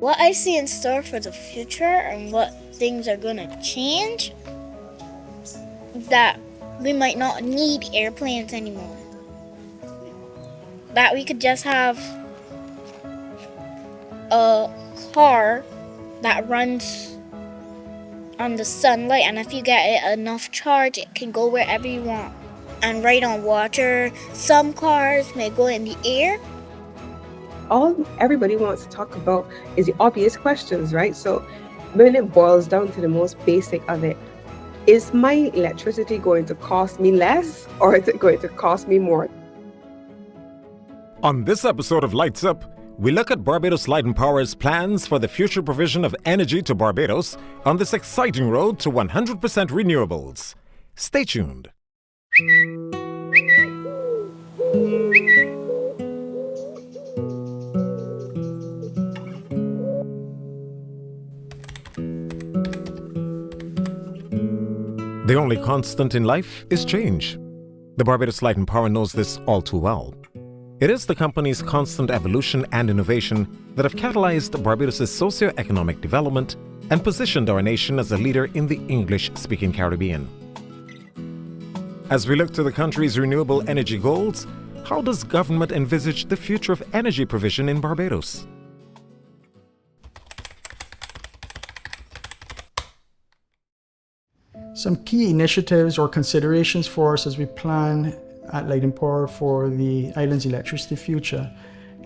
What I see in store for the future and what things are gonna change, that we might not need airplanes anymore. That we could just have a car that runs on the sunlight, and if you get it enough charge, it can go wherever you want and ride on water. Some cars may go in the air. All everybody wants to talk about is the obvious questions, right? So when it boils down to the most basic of it, is my electricity going to cost me less or is it going to cost me more? On this episode of Lights Up, we look at Barbados Light and Power's plans for the future provision of energy to Barbados on this exciting road to 100% renewables. Stay tuned. The only constant in life is change. The Barbados Light and Power knows this all too well. It is the company's constant evolution and innovation that have catalyzed Barbados' socio-economic development and positioned our nation as a leader in the English-speaking Caribbean. As we look to the country's renewable energy goals, how does government envisage the future of energy provision in Barbados? Some key initiatives or considerations for us as we plan at Light and Power for the island's electricity future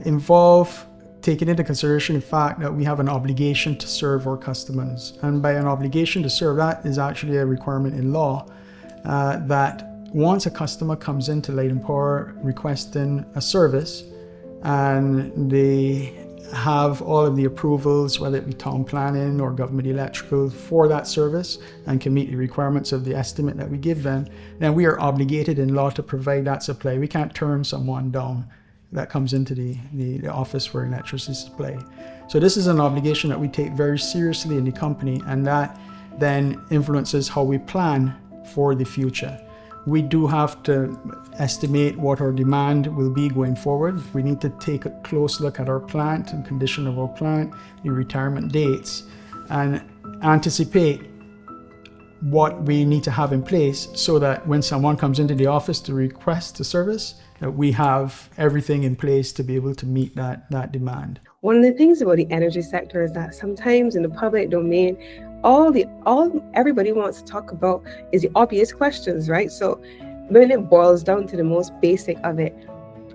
involve taking into consideration the fact that we have an obligation to serve our customers. And by an obligation to serve, that is actually a requirement in law that once a customer comes into Light and Power requesting a service and they have all of the approvals, whether it be town planning or government electrical, for that service and can meet the requirements of the estimate that we give them, then we are obligated in law to provide that supply. We can't turn someone down that comes into the office for electricity supply. So this is an obligation that we take very seriously in the company, and that then influences how we plan for the future. We do have to estimate what our demand will be going forward. We need to take a close look at our plant and condition of our plant, the retirement dates, and anticipate what we need to have in place so that when someone comes into the office to request a service, that we have everything in place to be able to meet that demand. One of the things about the energy sector is that sometimes in the public domain, all everybody wants to talk about is the obvious questions, right? So when it boils down to the most basic of it,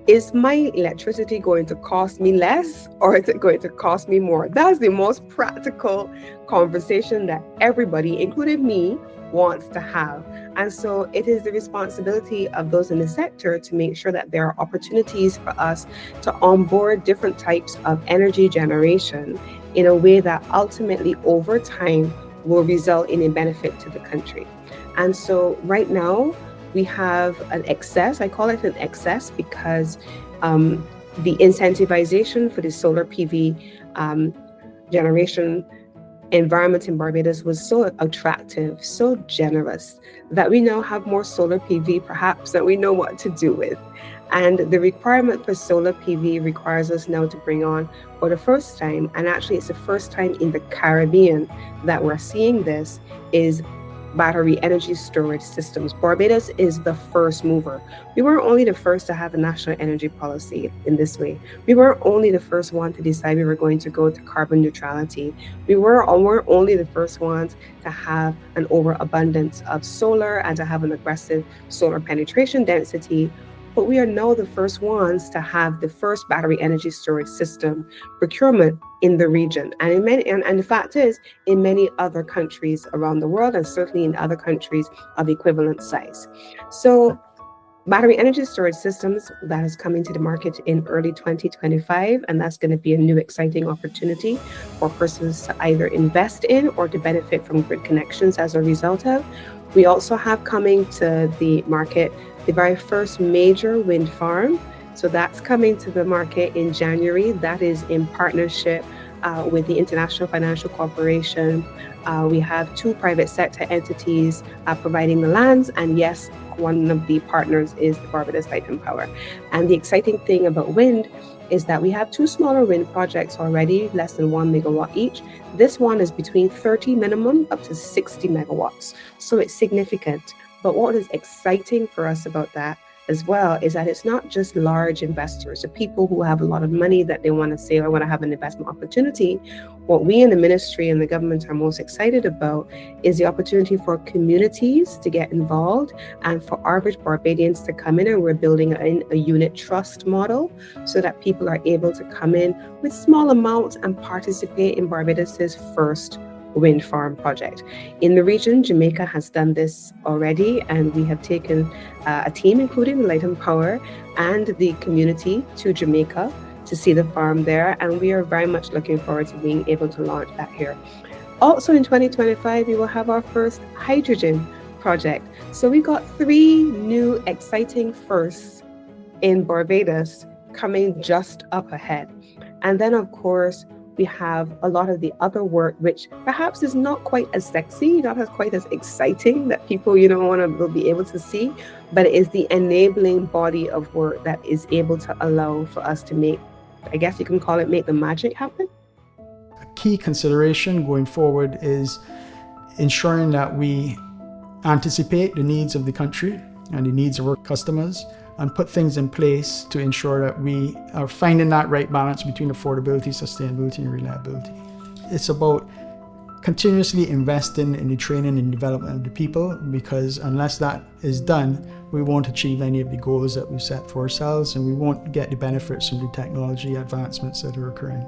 is my electricity going to cost me less or is it going to cost me more? That's the most practical conversation that everybody, including me, wants to have. And so it is the responsibility of those in the sector to make sure that there are opportunities for us to onboard different types of energy generation in a way that ultimately over time will result in a benefit to the country. And so right now we have an excess. I call it an excess because the incentivization for the solar PV generation environment in Barbados was so attractive, so generous, that we now have more solar PV perhaps that we know what to do with. And the requirement for solar PV requires us now to bring on, for the first time, and actually it's the first time in the Caribbean that we're seeing this, is battery energy storage systems. Barbados is the first mover. We weren't only the first to have a national energy policy in this way. We weren't only the first one to decide we were going to go to carbon neutrality. We weren't only the first ones to have an overabundance of solar and to have an aggressive solar penetration density. But we are now the first ones to have the first battery energy storage system procurement in the region. And the fact is, in many other countries around the world, and certainly in other countries of equivalent size. So battery energy storage systems, that is coming to the market in early 2025, and that's going to be a new exciting opportunity for persons to either invest in or to benefit from grid connections as a result of. We also have coming to the market the very first major wind farm. So that's coming to the market in January. That is in partnership with the International Financial Corporation. We have 2 private sector entities providing the lands, and yes, one of the partners is the Barbados Light and Power. And the exciting thing about wind is that we have 2 smaller wind projects already, less than 1 megawatt each. This one is between 30 minimum up to 60 megawatts, so it's significant. But what is exciting for us about that as well is that it's not just large investors or people who have a lot of money that they want to say, I want to have an investment opportunity. What we in the ministry and the government are most excited about is the opportunity for communities to get involved and for average Barbadians to come in, and we're building a unit trust model so that people are able to come in with small amounts and participate in Barbados's first wind farm project. In the region, Jamaica has done this already, and we have taken a team, including the Light and Power and the community, to Jamaica to see the farm there, and we are very much looking forward to being able to launch that here. Also in 2025, we will have our first hydrogen project. So we got 3 new exciting firsts in Barbados coming just up ahead. And then of course, we have a lot of the other work, which perhaps is not quite as sexy, not as quite as exciting that people, will be able to see, but it is the enabling body of work that is able to allow for us to make, I guess you can call it, make the magic happen. A key consideration going forward is ensuring that we anticipate the needs of the country and the needs of our customers, and put things in place to ensure that we are finding that right balance between affordability, sustainability, and reliability. It's about continuously investing in the training and development of the people, because unless that is done, we won't achieve any of the goals that we've set for ourselves, and we won't get the benefits from the technology advancements that are occurring.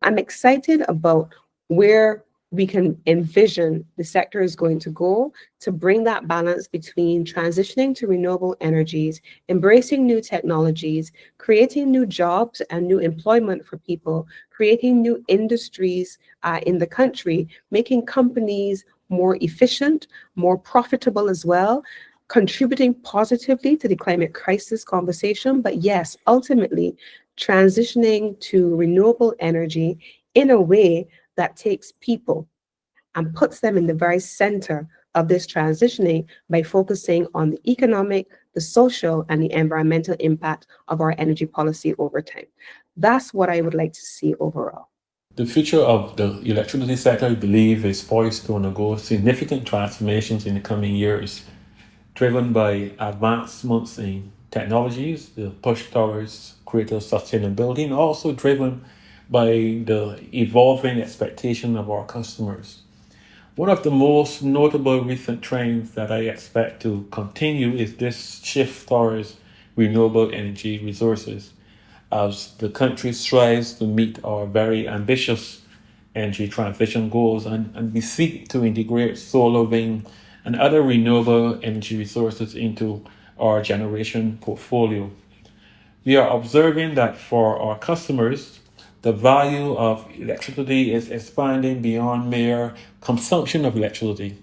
I'm excited about where we can envision the sector is going to go to bring that balance between transitioning to renewable energies, embracing new technologies, creating new jobs and new employment for people, creating new industries in the country, making companies more efficient, more profitable as well, contributing positively to the climate crisis conversation. But yes, ultimately, transitioning to renewable energy in a way that takes people and puts them in the very center of this transitioning by focusing on the economic, the social, and the environmental impact of our energy policy over time. That's what I would like to see overall. The future of the electricity sector, I believe, is poised to undergo significant transformations in the coming years, driven by advancements in technologies, the push towards greater sustainability, and also driven by the evolving expectation of our customers. One of the most notable recent trends that I expect to continue is this shift towards renewable energy resources, as the country strives to meet our very ambitious energy transition goals, and we seek to integrate solar, wind, and other renewable energy resources into our generation portfolio. We are observing that for our customers, the value of electricity is expanding beyond mere consumption of electricity.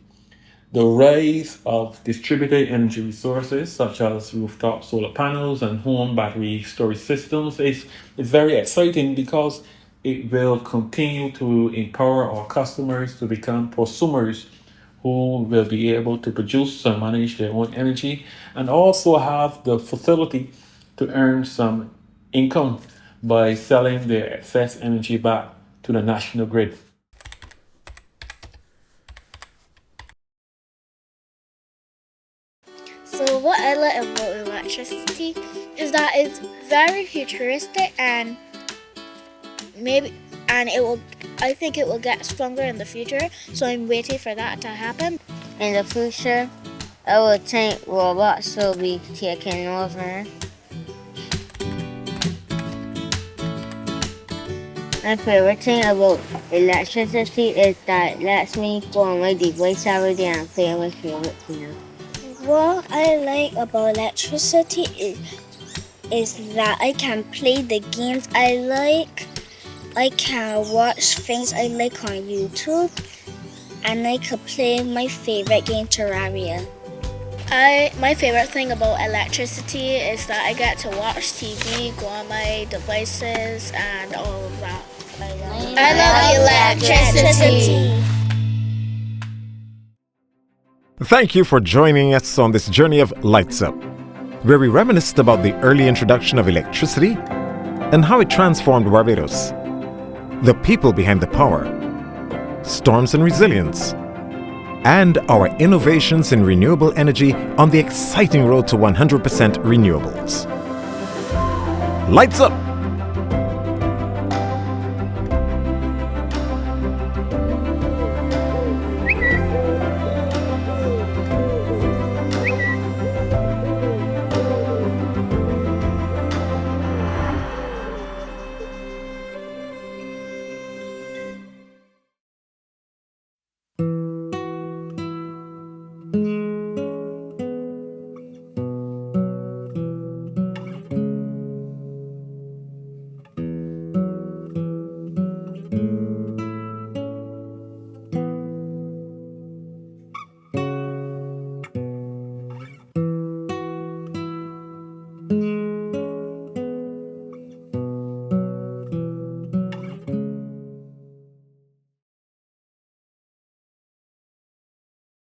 The rise of distributed energy resources such as rooftop solar panels and home battery storage systems is very exciting, because it will continue to empower our customers to become prosumers who will be able to produce and manage their own energy, and also have the facility to earn some income by selling their excess energy back to the national grid. So what I like about electricity is that it's very futuristic, and I think it will get stronger in the future, so I'm waiting for that to happen. In the future, I would think robots will be taking over. My favorite thing about electricity is that it lets me go on my device every day and play my favorite game. What I like about electricity is that I can play the games I like, I can watch things I like on YouTube, and I can play my favorite game, Terraria. My favorite thing about electricity is that I get to watch TV, go on my devices, and all of that. I love electricity. Thank you for joining us on this journey of Lights Up, where we reminisced about the early introduction of electricity and how it transformed Barbados, the people behind the power, storms and resilience, and our innovations in renewable energy on the exciting road to 100% renewables. Lights up!